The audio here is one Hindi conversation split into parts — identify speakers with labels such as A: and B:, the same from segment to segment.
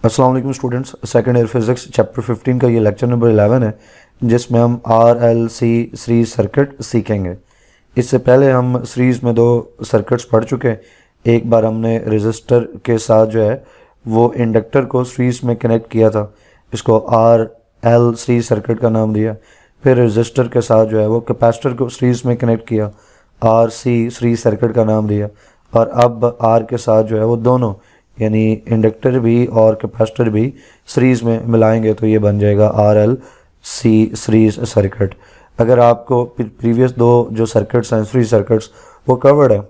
A: अस्सलाम वालेकुम students, second year physics chapter 15 का ये लेक्चर नंबर 11 है जिसमें हम RLC सीरीज सर्किट सीखेंगे। इससे पहले हम सीरीज़ में दो सर्किट्स पढ़ चुके हैं। एक बार हमने रेजिस्टर के साथ जो है वो इंडक्टर को सीरीज़ में कनेक्ट किया था, इसको RL सीरीज सर्किट का नाम दिया। फिर रेजिस्टर के साथ जो है वो कैपेसिटर को सीरीज़ में कनेक्ट किया, RC सीरीज सर्किट का नाम दिया। और अब R के साथ जो है वो दोनों यानी इंडक्टर भी और कैपेसिटर भी सीरीज़ में मिलाएंगे तो ये बन जाएगा RLC सीरीज सर्किट। अगर आपको प्रीवियस दो जो सर्किट्स हैं सीरीज सर्किट्स वो कवर्ड है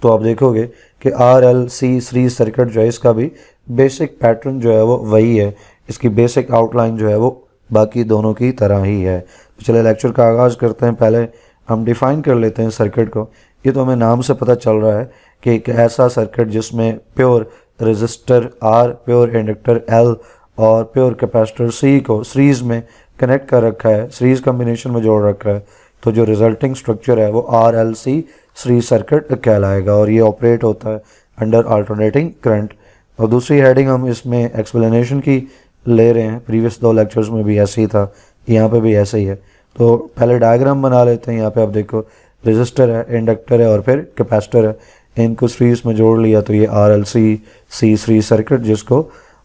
A: तो आप देखोगे कि RLC सीरीज सर्किट जो है इसका भी बेसिक पैटर्न जो है वो वही है, इसकी बेसिक आउटलाइन जो है वो बाकी दोनों की तरह ही है। तो चलिए लेक्चर का आगाज़ करते हैं। पहले हम डिफ़ाइन कर लेते हैं सर्किट को। ये तो हमें नाम से पता चल रहा है कि एक ऐसा सर्किट जिसमें pure resistor R, pure inductor L और प्योर कैपेसिटर C को सीरीज़ में कनेक्ट कर रखा है, सीरीज़ कम्बिनेशन में जोड़ रखा है, तो जो रिजल्टिंग स्ट्रक्चर है वो RLC सीरीज सर्किट कहलाएगा और ये ऑपरेट होता है अंडर अल्टरनेटिंग करंट। और दूसरी हेडिंग हम इसमें एक्सप्लेनेशन की ले रहे हैं, प्रीवियस दो लेक्चर्स में भी ऐसे ही था, यहाँ पे भी ऐसे ही है। तो पहले डायग्राम बना लेते हैं। यहाँ पे आप देखो रेजिस्टर है, इंडक्टर है और फिर कैपेसिटर है, इनको सीरीज में जोड़ लिया तो ये RLC सीरीज सर्किट जिसको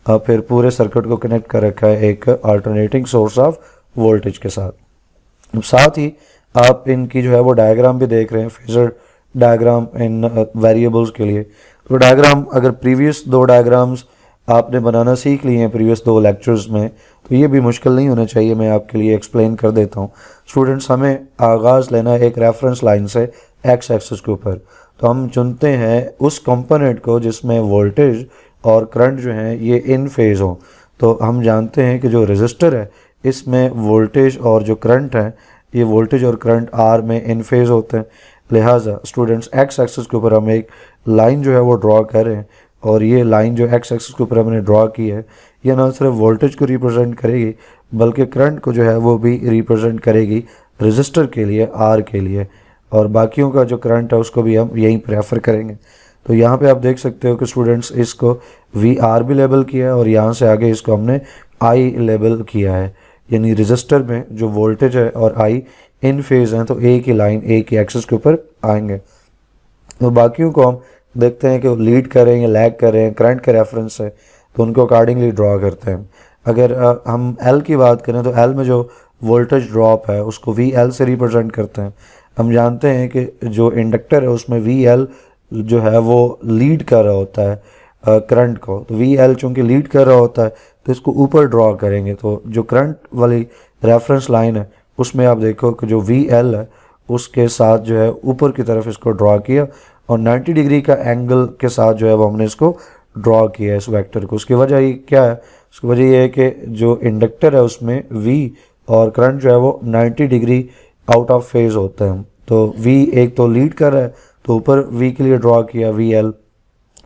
A: फिर पूरे सर्किट को कनेक्ट कर रखा है एक अल्टरनेटिंग सोर्स ऑफ वोल्टेज के साथ। साथ ही आप इनकी जो है वो डायग्राम भी देख रहे हैं, फेजर डायग्राम इन वेरिएबल्स के लिए। तो डायग्राम अगर प्रीवियस दो डायग्राम्स आपने बनाना सीख लिए हैं प्रीवियस दो लेक्चर्स में तो ये भी मुश्किल नहीं होना चाहिए, मैं आपके लिए एक्सप्लेन कर देता हूँ। स्टूडेंट्स, हमें आगाज़ लेना है एक रेफरेंस लाइन से एक्स एक्सिस के ऊपर। तो हम चुनते हैं उस कंपोनेंट को जिसमें वोल्टेज और करंट जो है ये इन फेज़ हो। तो हम जानते हैं कि जो रेजिस्टर है इसमें वोल्टेज और जो करंट है ये वोल्टेज और करंट R में इन फेज़ होते हैं। लिहाजा स्टूडेंट्स एक्स एक्सिस के ऊपर हम एक लाइन जो है वो ड्रॉ कर रहे हैं और ये लाइन जो एक्स एक्सिस के ऊपर हमने ड्रॉ की है ये ना सिर्फ वोल्टेज को रिप्रेजेंट करेगी बल्कि करंट को जो है वो भी रिप्रेजेंट करेगी रेजिस्टर के लिए, R के लिए, और बाकियों का जो करंट है उसको भी हम यहीं प्रेफर करेंगे। तो यहाँ पे आप देख सकते हो कि स्टूडेंट्स इसको VR भी लेबल किया है और यहाँ से आगे इसको हमने I लेबल किया है, यानी रेजिस्टर में जो वोल्टेज है और I इन फेज़ हैं तो एक ही लाइन एक ही एक्सिस के ऊपर आएंगे। तो बाकियों को हम देखते हैं कि वो लीड कर रहे हैं या लैग कर रहे हैं, करंट के रेफरेंस है तो उनको अकॉर्डिंगली ड्रॉ करते हैं। अगर हम L की बात करें तो L में जो वोल्टेज ड्रॉप है उसको VL से रिप्रेजेंट करते हैं। हम जानते हैं कि जो इंडक्टर है उसमें VL जो है वो लीड कर रहा होता है करंट को, तो VL चूँकि लीड कर रहा होता है तो इसको ऊपर ड्रॉ करेंगे। तो जो करंट वाली रेफरेंस लाइन है उसमें आप देखो कि जो VL है उसके साथ जो है ऊपर की तरफ इसको ड्रॉ किया और 90 डिग्री का एंगल के साथ जो है वो हमने इसको ड्रॉ किया है इस वेक्टर को। उसकी वजह ये क्या है? उसकी वजह ये है कि जो इंडक्टर है उसमें V और करंट जो है वो 90 डिग्री आउट ऑफ फेज होते हैं। तो V एक तो लीड कर रहा है तो ऊपर V के लिए ड्रॉ किया VL,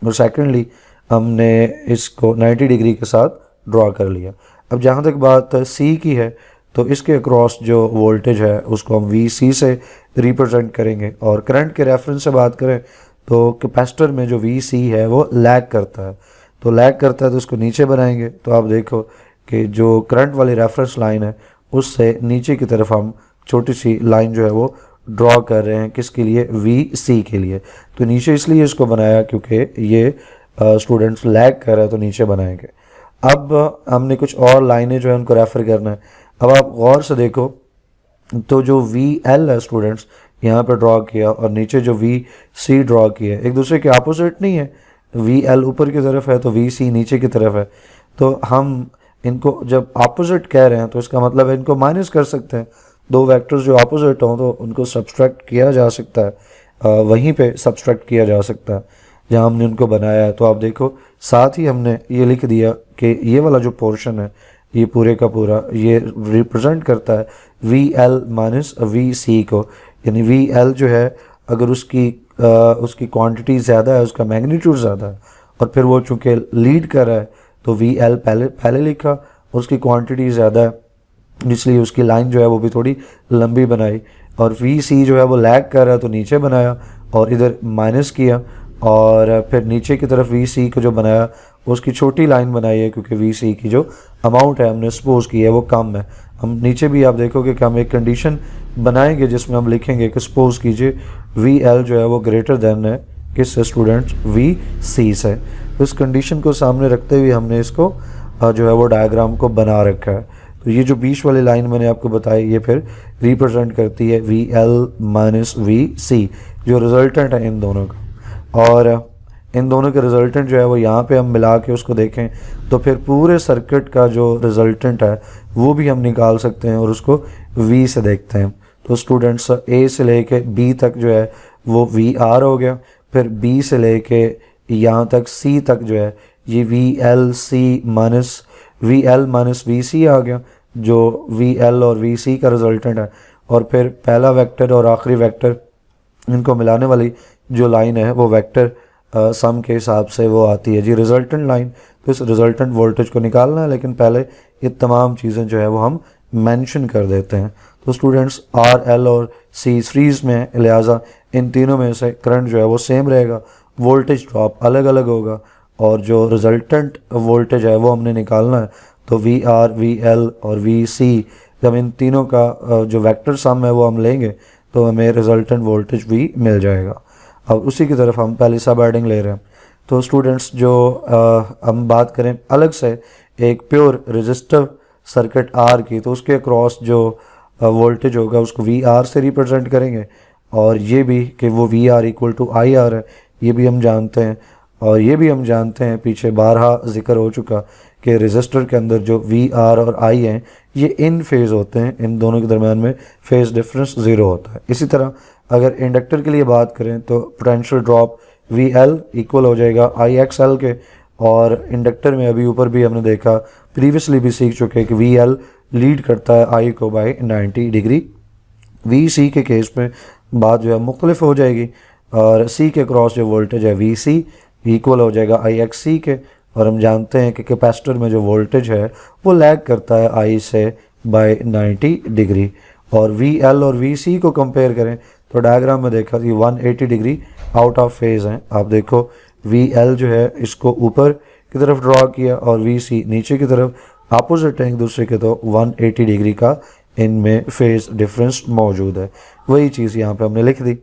A: और सेकेंडली हमने इसको 90 डिग्री के साथ ड्रॉ कर लिया। अब जहाँ तक बात C की है तो इसके अक्रॉस जो वोल्टेज है उसको हम VC से रिप्रेजेंट करेंगे। और करंट के रेफरेंस से बात करें तो कैपेसिटर में जो VC है वो लैग करता है, तो लैग करता है तो उसको नीचे बनाएंगे। तो आप देखो कि जो करंट वाली रेफरेंस लाइन है उससे नीचे की तरफ हम छोटी सी लाइन जो है वो ड्रॉ कर रहे हैं, किसके लिए? VC के लिए। तो नीचे इसलिए इसको बनाया क्योंकि ये स्टूडेंट्स लैग कर रहा है तो नीचे बनाएंगे। अब हमने कुछ और लाइनें जो है उनको रेफ़र करना है। अब आप गौर से देखो तो जो VL है स्टूडेंट्स यहाँ पे ड्रॉ किया और नीचे जो VC ड्रॉ किया एक दूसरे के अपोजिट नहीं है। VL ऊपर की तरफ है तो VC नीचे की तरफ है। तो हम इनको जब अपोजिट कह रहे हैं तो इसका मतलब है इनको माइनस कर सकते हैं। दो वेक्टर्स जो अपोजिट हों तो उनको सब्सट्रैक्ट किया जा सकता है, वहीं पे सब्सट्रैक्ट किया जा सकता है जहाँ हमने उनको बनाया है। तो आप देखो साथ ही हमने ये लिख दिया कि ये वाला जो पोर्शन है ये पूरे का पूरा ये रिप्रेजेंट करता है VL माइनस VC को, यानी VL जो है अगर उसकी क्वांटिटी ज़्यादा है, उसका मैग्नीट्यूड ज़्यादा है और फिर वो चूँकि लीड कर रहा है तो VL पहले लिखा और उसकी क्वांटिटी ज़्यादा है इसलिए उसकी लाइन जो है वो भी थोड़ी लंबी बनाई। और VC जो है वो लैग कर रहा है तो नीचे बनाया और इधर माइनस किया और फिर नीचे की तरफ VC को जो बनाया उसकी छोटी लाइन बनाई है क्योंकि वी सी की जो अमाउंट है हमने सपोज की है वो कम है। हम नीचे भी आप देखोगे कि हम एक कंडीशन बनाएंगे जिसमें हम लिखेंगे कि सपोज कीजिए वी एल जो है वो ग्रेटर देन है किस स्टूडेंट वी सी से। इस कंडीशन को सामने रखते हुए हमने इसको जो है वो डायग्राम को बना रखा है। तो ये जो बीच वाली लाइन मैंने आपको बताई ये फिर रिप्रेजेंट करती है वी एल माइनस वी सी जो रिजल्टेंट है इन दोनों का। और इन दोनों के रिजल्टेंट जो है वो यहाँ पे हम मिला के उसको देखें तो फिर पूरे सर्किट का जो रिजल्टेंट है वो भी हम निकाल सकते हैं और उसको वी से देखते हैं। तो स्टूडेंट्स ए से लेके बी तक जो है वो वी आर हो गया, फिर बी से लेके यहाँ तक सी तक जो है ये वी एल माइनस वी सी आ गया जो वी एल और वी सी का रिजल्टेंट है। और फिर पहला वेक्टर और आखिरी वेक्टर इनको मिलाने वाली जो लाइन है वो वेक्टर सम के हिसाब से वो आती है जी रिजल्टेंट लाइन। तो इस रिजल्टेंट वोल्टेज को निकालना है, लेकिन पहले ये तमाम चीज़ें जो है वो हम मेंशन कर देते हैं। तो स्टूडेंट्स आर एल और सी सीरीज में, लिहाजा इन तीनों में से करंट जो है वो सेम रहेगा, वोल्टेज ड्रॉप अलग अलग होगा और जो रिजल्टेंट वोल्टेज है वो हमने निकालना है। तो वी आर, वी एल और वी सी जब इन तीनों का जो वेक्टर सम है वो हम लेंगे तो हमें रिजल्टेंट वोल्टेज भी मिल जाएगा। अब उसी की तरफ हम पहले सब एडिंग ले रहे हैं। तो स्टूडेंट्स जो हम बात करें अलग से एक प्योर रेजिस्टिव सर्किट आर की, तो उसके अक्रॉस जो वोल्टेज होगा उसको वी आर से रिप्रेजेंट करेंगे और ये भी कि वो V R equal to I R है, ये भी हम जानते हैं। और ये भी हम जानते हैं, पीछे बारहा जिक्र हो चुका कि रेजिस्टर के अंदर जो वी आर और आई हैं ये इन फेज़ होते हैं, इन दोनों के दरम्यान में फेज़ डिफरेंस ज़ीरो होता है। इसी तरह अगर इंडक्टर के लिए बात करें तो potential drop V L equal हो जाएगा आई एक्स एल के। और इंडक्टर में अभी ऊपर भी हमने देखा, प्रीवियसली भी सीख चुके कि वी एल लीड करता है आई को बाय 90 डिग्री। वी सी के केस में बात जो है मुख्तलिफ हो जाएगी और सी के क्रॉस जो वोल्टेज है वी सी इक्वल हो जाएगा आई एक्स सी के। और हम जानते हैं कि कैपेसिटर में जो वोल्टेज है वो लैग करता है आई से बाय 90 डिग्री। और वी एल और वी सी को कंपेयर करें तो डायग्राम में देखा कि 180 डिग्री आउट ऑफ फेज़ हैं। आप देखो वी एल जो है इसको ऊपर की तरफ ड्रॉ किया और वी सी नीचे की तरफ, अपोजिट है एक दूसरे के, तो 180 डिग्री का इनमें फेज़ डिफरेंस मौजूद है। वही चीज़ यहाँ पे हमने लिख दी।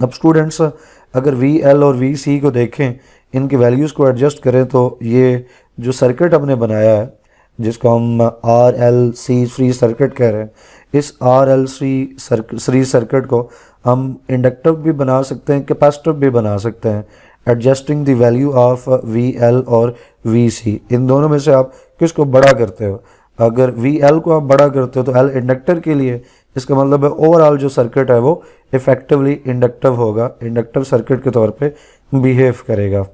A: अब स्टूडेंट्स अगर वी एल और वी सी को देखें, इनकी वैल्यूज़ को एडजस्ट करें तो ये जो सर्किट हमने बनाया है जिसको हम R L C free circuit कह रहे हैं, इस आर एल सी सर्किट को हम इंडक्टिव भी बना सकते हैं, कैपेसिटिव भी बना सकते हैं, adjusting the value of V L और वी सी। इन दोनों में से आप किसको बड़ा करते हो? अगर वी एल को आप बड़ा करते हो तो एल इंडक्टर के लिए, इसका मतलब है ओवरऑल जो सर्किट है वो इफ़ेक्टिवली इंडक्टिव होगा, इंडक्टिव सर्किट के तौर पे बिहेव करेगा।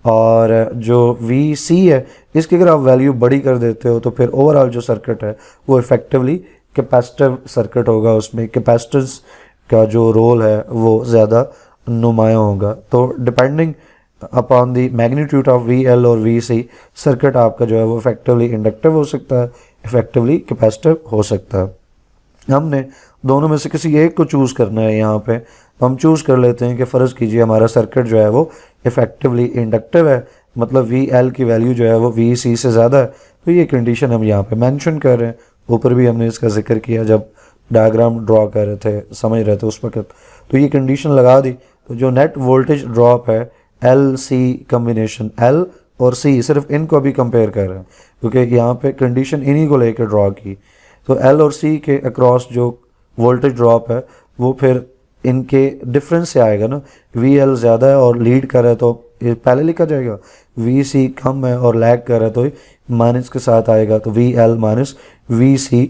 A: और जो वी सी है इसकी अगर आप वैल्यू बड़ी कर देते हो तो फिर ओवरऑल जो सर्किट है वो इफ़ेक्टिवली कैपेसिटिव सर्किट होगा, उसमें कैपेसिटेंस का जो रोल है वो ज़्यादा नुमायाँ होगा। तो depending upon the magnitude of V L और वी सी सर्किट आपका जो है वो इफ़ेक्टिवली इंडक्टिव हो सकता है, इफ़ेक्टिवली कैपेसिटिव हो सकता है। हमने दोनों में से किसी एक को चूज़ करना है यहाँ पे, तो हम चूज़ कर लेते हैं कि फ़र्ज़ कीजिए हमारा सर्किट जो है वो इफ़ेक्टिवली इंडक्टिव है, मतलब वी एल की वैल्यू जो है वो वी सी से ज़्यादा है। तो ये कंडीशन हम यहाँ पे मेंशन कर रहे हैं, ऊपर भी हमने इसका जिक्र किया जब डायग्राम ड्रॉ कर रहे थे, समझ रहे थे उस वक्त। तो ये कंडीशन लगा दी, तो जो नेट वोल्टेज ड्रॉप है एल सी कम्बिनेशन, एल और सी सिर्फ इनको भी कंपेयर कर रहे हैं क्योंकि यहाँ पे कंडीशन इन्हीं को लेकर ड्रॉ की। तो एल और सी के अक्रॉस जो वोल्टेज ड्रॉप है वो फिर इनके डिफरेंस से आएगा ना, वी एल ज़्यादा है और लीड कर रहा है तो ये पहले लिखा जाएगा, वी सी कम है और लैग कर रहा है तो माइनस के साथ आएगा, तो वी एल माइनस वी सी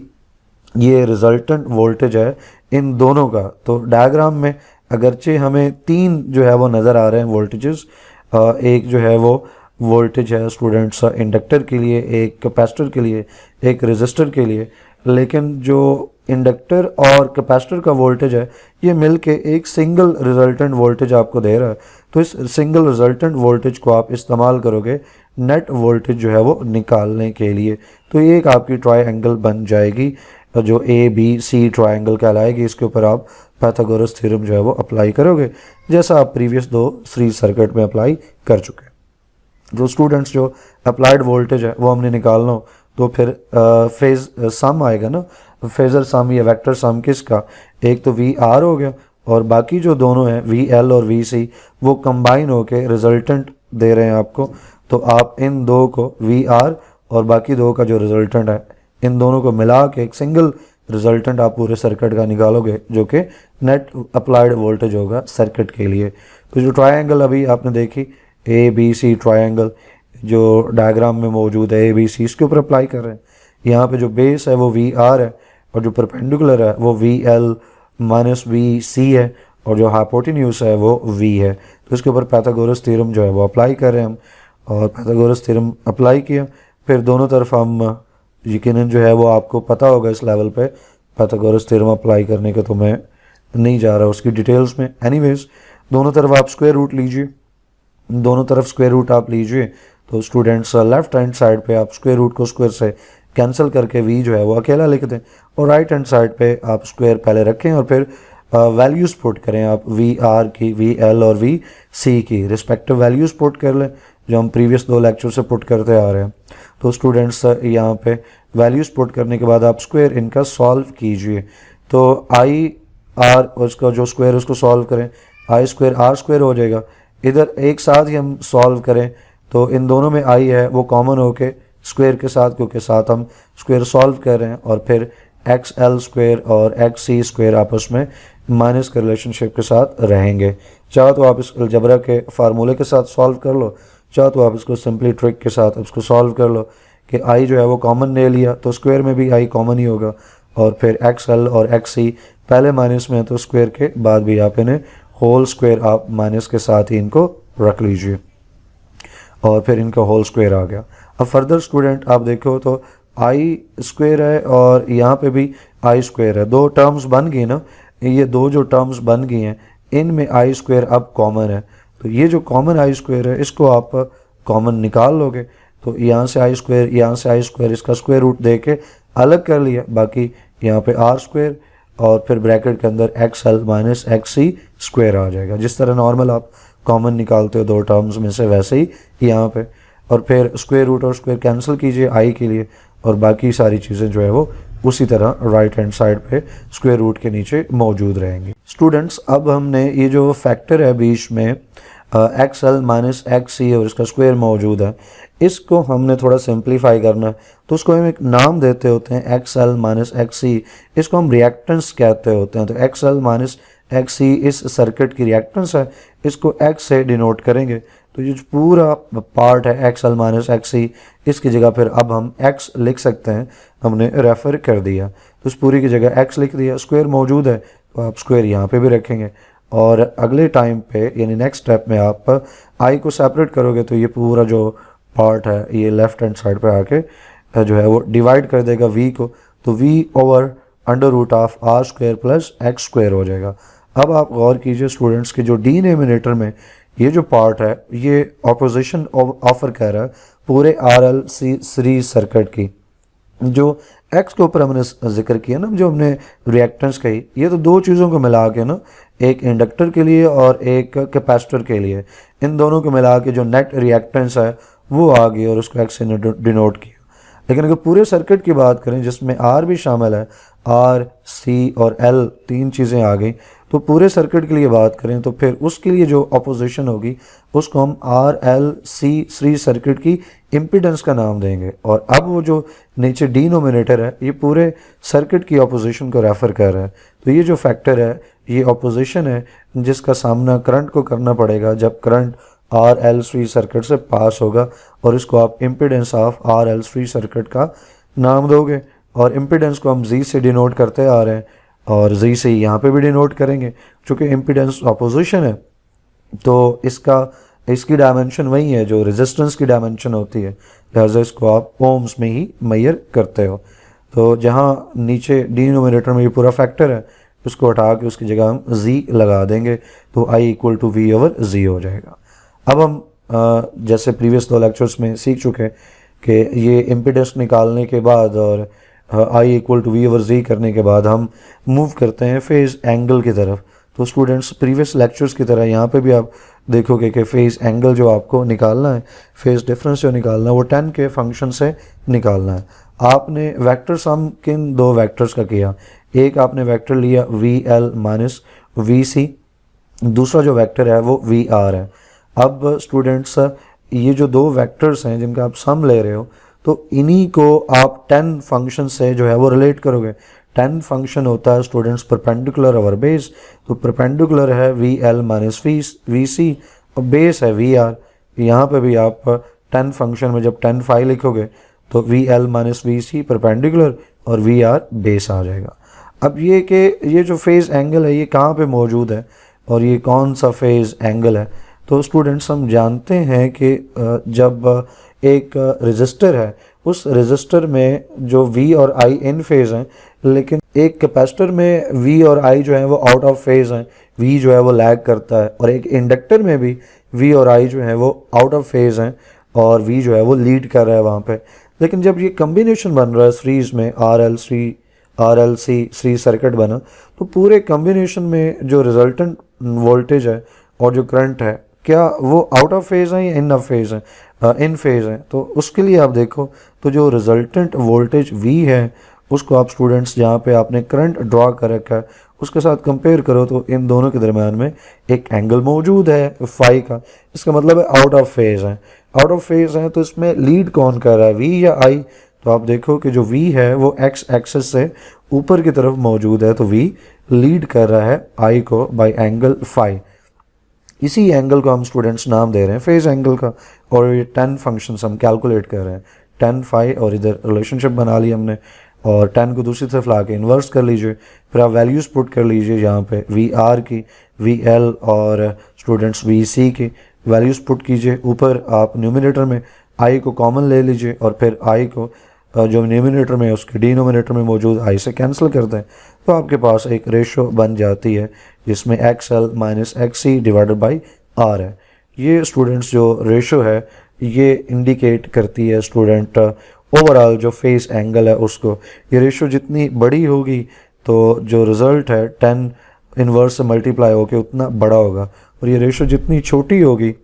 A: ये रिजल्टेंट वोल्टेज है इन दोनों का। तो डायग्राम में अगरचे हमें तीन जो है वो नज़र आ रहे हैं वोल्टेजेस, एक जो है वो वोल्टेज है स्टूडेंट्स इंडक्टर के लिए, एक कैपेसिटर के लिए, एक रेजिस्टर के लिए, लेकिन जो इंडक्टर और कैपेसिटर का वोल्टेज है ये मिलके एक सिंगल रिजल्टेंट वोल्टेज आपको दे रहा है। तो इस सिंगल रिजल्टेंट वोल्टेज को आप इस्तेमाल करोगे नेट वोल्टेज जो है वो निकालने के लिए। तो ये एक आपकी ट्रायंगल बन जाएगी जो ए बी सी ट्रायंगल कहलाएगी। इसके ऊपर आप पाइथागोरस थ्योरम जो है वो अप्लाई करोगे, जैसा आप प्रीवियस दो सीरीज सर्किट में अप्लाई कर चुके हैं। जो स्टूडेंट्स जो अप्लाइड वोल्टेज है वो हमने निकालना हो तो फिर फेज सम आएगा ना, फेजर सम या वेक्टर सम किसका, एक तो वी आर हो गया और बाकी जो दोनों हैं वी एल और वी सी वो कंबाइन होके रिजल्टेंट दे रहे हैं आपको। तो आप इन दो को वी आर और बाकी दो का जो रिजल्टेंट है इन दोनों को मिला के एक सिंगल रिजल्टेंट आप पूरे सर्किट का निकालोगे जो कि नेट अप्लाइड वोल्टेज होगा सर्किट के लिए। तो जो ट्रायंगल अभी आपने देखी ए बी सी ट्रायंगल जो डायग्राम में मौजूद है ए बी सी, इसके ऊपर अप्लाई कर रहे हैं। यहाँ पे जो बेस है वो वी आर है और जो परपेंडिकुलर है वो वी एल माइनस वी सी है और जो हाइपोटेन्यूज है वो वी है। तो इसके ऊपर पाइथागोरस थ्योरम जो है वो अप्लाई कर रहे हैं हम, और पाइथागोरस थ्योरम अप्लाई किया फिर दोनों तरफ हम यकीनन जो है वो आपको पता होगा इस लेवल पे पाइथागोरस थ्योरम अप्लाई करने का, तो मैं नहीं जा रहा उसकी डिटेल्स में। एनीवेज दोनों तरफ आप स्क्वायर रूट लीजिए, दोनों तरफ स्क्वायर रूट आप लीजिए तो स्टूडेंट्स लेफ्ट हैंड साइड पे आप स्क्वायर रूट को स्क्वायर से कैंसिल करके वी जो है वो अकेला लिख दें और राइट हैंड साइड पे आप स्क्वायर पहले रखें और फिर वैल्यूज पुट करें आप वी आर की, वी एल और वी सी की रिस्पेक्टिव वैल्यूज पुट कर लें जो हम प्रीवियस 2 लेक्चर से पुट करते आ रहे हैं। तो स्टूडेंट्स यहाँ पे वैल्यूज पुट करने के बाद आप स्क्वायर इनका सॉल्व कीजिए। तो आई आर उसका जो स्क्वायर उसको सॉल्व करें, आई स्क्वायर आर स्क्वायर हो जाएगा। इधर एक साथ ही हम सॉल्व करें तो इन दोनों में आई है वो कॉमन होके स्क्वायर के साथ, क्योंकि साथ हम स्क्वायर सॉल्व कर रहे हैं, और फिर एक्स एल स्क्वायर और एक्स सी स्क्वायर आपस में माइनस के रिलेशनशिप के साथ रहेंगे। चाहे तो आप इस अलजबरा के फार्मूले के साथ सॉल्व कर लो, चाहे तो आप इसको सिंपली ट्रिक के साथ इसको सॉल्व कर लो कि आई जो है वो कॉमन ले लिया तो स्क्वायर में भी आई कॉमन ही होगा, और फिर एक्स एल और एक्स सी पहले माइनस में है तो स्क्वायर के बाद भी आप इन्हें होल स्क्वायर आप माइनस के साथ ही इनको रख लीजिए और फिर इनका होल स्क्वायर आ गया। अब फर्दर स्टूडेंट आप देखो तो आई स्क्वायर है और यहाँ पे भी आई स्क्वायर है, दो टर्म्स बन गई ना, ये दो जो टर्म्स बन गई हैं इनमें आई स्क्वायर अब कॉमन है। तो ये जो कॉमन आई स्क्वायर है इसको आप कॉमन निकाल लोगे, तो यहाँ से आई स्क्वायर, यहाँ से आई स्क्वायर, इसका स्क्वायर रूट दे के अलग कर लिया, बाकी यहाँ पे आर स्क्वायर और फिर ब्रैकेट के अंदर एक्स एल माइनस एक्स सी स्क्वायर आ जाएगा। जिस तरह नॉर्मल आप कॉमन निकालते हो दो टर्म्स में से वैसे ही यहाँ पे, और फिर स्क्वायर रूट और स्क्वायर कैंसिल कीजिए आई के लिए और बाकी सारी चीज़ें जो है वो उसी तरह राइट हैंड साइड पे स्क्वायर रूट के नीचे मौजूद रहेंगी। स्टूडेंट्स अब हमने ये जो फैक्टर है बीच में एक्स एल माइनस एक्स सी और इसका स्क्वायर मौजूद है, इसको हमने थोड़ा सिंप्लीफाई करना है तो उसको हम एक नाम देते होते हैं एक्स एल माइनस एक्स सी, इसको हम रिएक्टेंस कहते होते हैं। तो एक्स एल माइनस एक्स सी इस सर्किट की रिएक्टेंस है, इसको एक्स से डिनोट करेंगे। तो ये जो पूरा पार्ट है एक्स एल माइनस एक्स सी, इसकी जगह फिर अब हम एक्स लिख सकते हैं, हमने रेफर कर दिया तो इस पूरी की जगह एक्स लिख दिया। स्क्वायर मौजूद है तो आप स्क्वायर यहाँ पे भी रखेंगे और अगले टाइम पे यानी नेक्स्ट स्टेप में आप आई को सेपरेट करोगे तो ये पूरा जो पार्ट है ये लेफ्ट हैंड साइड पे आके जो है वो डिवाइड कर देगा वी को, तो V over under root of R square plus X square हो जाएगा। अब आप गौर कीजिए स्टूडेंट्स के जो डिनोमिनेटर में ये जो पार्ट है ये ऑपोजिशन ऑफर कर रहा है पूरे R L C series circuit की। जो एक्स के ऊपर हमने जिक्र किया ना, जो हमने रिएक्टेंस कही, ये तो दो चीज़ों को मिला के ना, एक इंडक्टर के लिए और एक कैपेसिटर के लिए, इन दोनों को मिला के जो नेट रिएक्टेंस है वो आ गई और उसको एक्स से डिनोट किया। लेकिन अगर पूरे सर्किट की बात करें जिसमें आर भी शामिल है, आर सी और एल तीन चीज़ें आ गई, तो पूरे सर्किट के लिए बात करें तो फिर उसके लिए जो अपोजिशन होगी उसको हम R L C series circuit की इम्पीडेंस का नाम देंगे। और अब वो जो नीचे डिनोमिनेटर है ये पूरे सर्किट की अपोजिशन को रेफर कर रहा है। तो ये जो फैक्टर है ये अपोजिशन है जिसका सामना करंट को करना पड़ेगा जब current R L series circuit से पास होगा, और इसको आप impedance of R L series circuit का नाम दोगे। और इम्पीडेंस को हम जी से डिनोट करते आ रहे हैं और जी से यहाँ पे भी डिनोट करेंगे, चूँकि इम्पीडेंस अपोजिशन है तो इसकी डायमेंशन वही है जो रेजिस्टेंस की डायमेंशन होती है, लिहाजा इसको आप ओम्स में ही मेजर करते हो। तो जहाँ नीचे डिनोमिनेटर में ये पूरा फैक्टर है उसको हटा के उसकी जगह हम जी लगा देंगे, तो I equal to we over जी हो जाएगा। अब हम जैसे प्रीवियस 2 लेक्चर्स में सीख चुके हैं कि ये इम्पीडेंस निकालने के बाद और I equal to we over जी करने के बाद हम मूव करते हैं फेज एंगल की तरफ। तो स्टूडेंट्स प्रीवियस लेक्चर्स की तरह यहाँ पे भी आप देखोगे कि फेज़ एंगल जो आपको निकालना है, फेज़ डिफरेंस जो निकालना है वो 10 के फंक्शन से निकालना है। आपने वेक्टर सम किन दो वेक्टर्स का किया, एक आपने वेक्टर लिया वी एल माइनस वी सी, दूसरा जो वेक्टर है वो वी आर है। अब स्टूडेंट्स ये जो दो वेक्टर्स हैं जिनका आप सम ले रहे हो, तो इन्हीं को आप 10 फंक्शन से जो है वो रिलेट करोगे। 10 फंक्शन होता है स्टूडेंट्स परपेंडिकुलर ओवर बेस, तो परपेंडिकुलर है वी एल माइनस वी सी और बेस है वी आर। यहाँ पे भी आप 10 फंक्शन में जब 10 फाई लिखोगे तो V L minus V C perpendicular और वी आर बेस आ जाएगा। अब ये कि ये जो फेज़ एंगल है ये कहाँ पे मौजूद है और ये कौन सा फेज़ एंगल है, तो स्टूडेंट्स हम जानते हैं कि जब एक रेजिस्टर है उस रेजिस्टर में जो V और I इन फेज़ हैं, लेकिन एक कैपेसिटर में V और I जो है वो आउट ऑफ फेज़ हैं, V जो है वो लैग करता है, और एक इंडक्टर में भी V और I जो है वो आउट ऑफ फेज़ हैं और V जो है वो लीड कर रहा है वहाँ पे। लेकिन जब ये कम्बिनेशन बन रहा है सीरीज़ में R L C series circuit बना, तो पूरे कम्बिनेशन में जो रिजल्टेंट वोल्टेज है और जो करंट है क्या वो आउट ऑफ फेज़ है या इन ऑफ फेज़ है, इन फेज़ है। तो उसके लिए आप देखो तो जो रिजल्टेंट वोल्टेज V है उसको आप स्टूडेंट्स जहाँ पे आपने करंट ड्रॉ कर रखा है उसके साथ कंपेयर करो तो इन दोनों के दरम्यान में एक एंगल मौजूद है फाई का। इसका मतलब है आउट ऑफ फेज़ है। आउट ऑफ फेज़ है तो इसमें लीड कौन कर रहा है, V या I? तो आप देखो कि जो V है वो एक्स एक्सिस से ऊपर की तरफ मौजूद है, तो V लीड कर रहा है I को बाय एंगल फाई। इसी एंगल को हम स्टूडेंट्स नाम दे रहे हैं फेज़ एंगल का, और ये 10 फंक्शंस हम कैलकुलेट कर रहे हैं। 10 फाई और इधर रिलेशनशिप बना ली हमने, और 10 को दूसरी तरफ ला के इन्वर्स कर लीजिए, फिर आप वैल्यूज़ पुट कर लीजिए यहाँ पे वी आर की, वी एल और स्टूडेंट्स वी सी की वैल्यूज़ पुट कीजिए। ऊपर आप न्यूमिनेटर में आई को कॉमन ले लीजिए और फिर आई को जो न्यूमिनेटर में उसके डिनोमिनेटर में मौजूद आई से कैंसिल कर दें, तो आपके पास एक रेशो बन जाती है जिसमें X L minus X C divided by R है। ये स्टूडेंट्स जो रेशो है ये इंडिकेट करती है स्टूडेंट ओवरऑल जो फेस एंगल है उसको। ये रेशो जितनी बड़ी होगी तो जो रिज़ल्ट है 10 इन्वर्स से मल्टीप्लाई होकर उतना बड़ा होगा, और ये रेशो जितनी छोटी होगी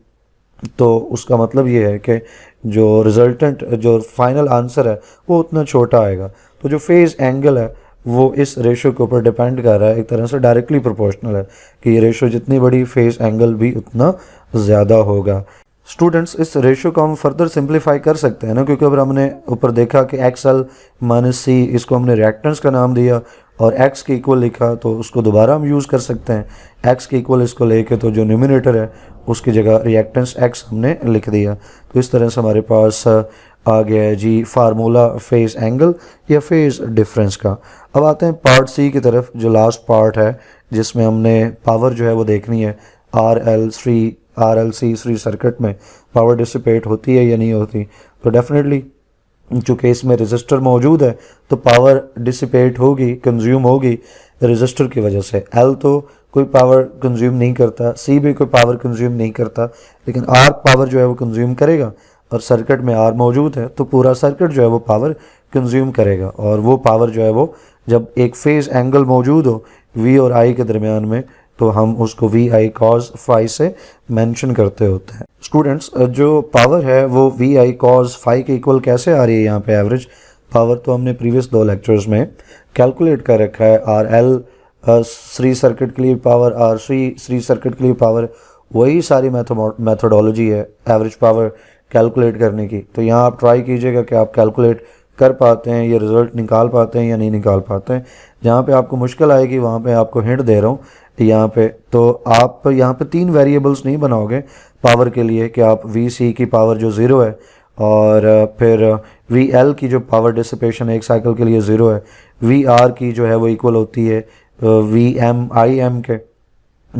A: तो उसका मतलब ये है कि जो रिजल्टेंट जो फाइनल आंसर है वो उतना छोटा आएगा। तो जो फेज़ एंगल है वो इस रेशो के ऊपर डिपेंड कर रहा है, एक तरह से डायरेक्टली प्रोपोर्शनल है कि ये रेशो जितनी बड़ी फेज़ एंगल भी उतना ज़्यादा होगा। स्टूडेंट्स इस रेशो को हम फर्दर सिंप्लीफाई कर सकते हैं ना, क्योंकि अगर हमने ऊपर देखा कि एक्स एल माइनस सी इसको हमने रिएक्टेंस का नाम दिया और x के इक्वल लिखा, तो उसको दोबारा हम यूज़ कर सकते हैं। x के इक्वल इसको लेके तो जो न्यूमिनेटर है उसकी जगह रिएक्टेंस x हमने लिख दिया। तो इस तरह से हमारे पास आ गया है जी फार्मूला फेज़ एंगल या फेज़ डिफरेंस का। अब आते हैं पार्ट सी की तरफ, जो लास्ट पार्ट है जिसमें हमने पावर जो है वो देखनी है। R L C series circuit में पावर डिसिपेट होती है या नहीं होती, तो डेफिनेटली चूँकि इसमें रेजिस्टर मौजूद है तो पावर डिसिपेट होगी, कंज्यूम होगी रेजिस्टर की वजह से। एल तो कोई पावर कंज्यूम नहीं करता, सी भी कोई पावर कंज्यूम नहीं करता, लेकिन आर पावर जो है वो कंज्यूम करेगा, और सर्किट में आर मौजूद है तो पूरा सर्किट जो है वो पावर कंज्यूम करेगा। और वो पावर जो है वो जब एक फेज़ एंगल मौजूद हो वी और आई के दरमियान में, तो हम उसको वी आई कॉज फाई से मेंशन करते होते हैं। स्टूडेंट्स जो पावर है वो वी आई कॉज फाई के इक्वल कैसे आ रही है यहाँ पे एवरेज पावर, तो हमने प्रीवियस 2 लेक्चर्स में कैलकुलेट कर रखा है। आर एल सीरीज सर्किट के लिए power, R C series circuit के लिए पावर, वही सारी मैथोडोलॉजी है एवरेज पावर कैलकुलेट करने की। तो यहाँ आप ट्राई कीजिएगा कि आप कैलकुलेट कर पाते हैं, ये रिज़ल्ट निकाल पाते हैं या नहीं निकाल पाते हैं। जहाँ पे आपको मुश्किल आएगी वहाँ पे आपको हिंट दे रहा हूँ यहाँ पे, तो आप यहाँ पे 3 वेरिएबल्स नहीं बनाओगे पावर के लिए कि आप वी सी की पावर जो 0 है और फिर वी एल की जो पावर डिसिपेशन एक साइकिल के लिए 0 है, वी आर की जो है वो इक्वल होती है वी एम आई एम के।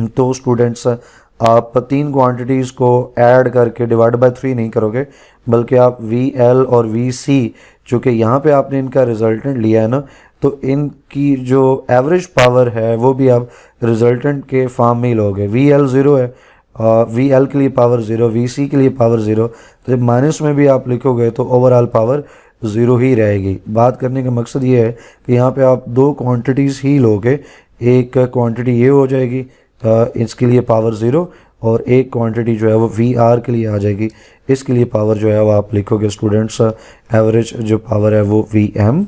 A: तो स्टूडेंट्स आप 3 क्वांटिटीज़ को ऐड करके डिवाइड बाय 3 नहीं करोगे, बल्कि आप वी एल और वी सी, चूँकि यहाँ पे आपने इनका रिजल्टेंट लिया है ना, तो इनकी जो एवरेज पावर है वो भी आप रिजल्टेंट के फॉर्म में ही लोगे। वी एल 0 है, वी एल के लिए पावर 0, वी सी के लिए पावर 0, तो जब माइनस में भी आप लिखोगे तो ओवरऑल पावर 0 ही रहेगी। बात करने का मकसद ये है कि यहाँ पे आप 2 क्वांटिटीज़ ही लोगे, एक क्वांटिटी ये हो जाएगी इसके लिए पावर 0 और एक क्वांटिटी जो है वो वी आर के लिए आ जाएगी। इसके लिए पावर जो है वो आप लिखोगे स्टूडेंट्स, एवरेज जो पावर है वो वी एम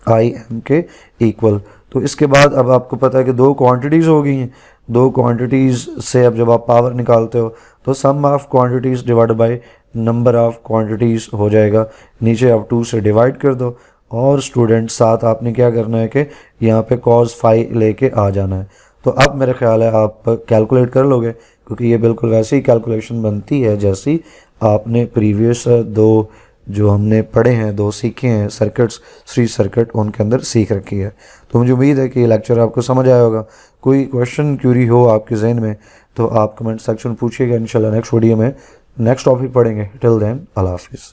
A: आई एम के इक्वल। तो इसके बाद अब आपको पता है कि दो क्वांटिटीज़ हो गई हैं। दो क्वांटिटीज़ से अब जब आप पावर निकालते हो तो sum of quantities divide by number of quantities हो जाएगा। नीचे आप 2 से डिवाइड कर दो और स्टूडेंट साथ आपने क्या करना है कि यहाँ पे cos फाई लेके आ जाना है। तो अब मेरा ख्याल है आप कैलकुलेट कर लोगे, क्योंकि ये बिल्कुल वैसे ही कैलकुलेशन बनती है जैसी आपने प्रीवियस दो जो हमने पढ़े हैं, दो सीखे हैं सर्किट्स, सीरीज सर्किट, उनके अंदर सीख रखी है। तो मुझे उम्मीद है कि ये लेक्चर आपको समझ आया होगा। कोई क्वेश्चन क्यूरी हो आपके जहन में तो आप कमेंट सेक्शन में पूछिएगा। इंशाल्लाह नेक्स्ट वीडियो में नेक्स्ट टॉपिक पढ़ेंगे। टिल देन अल्लाह हाफिज़।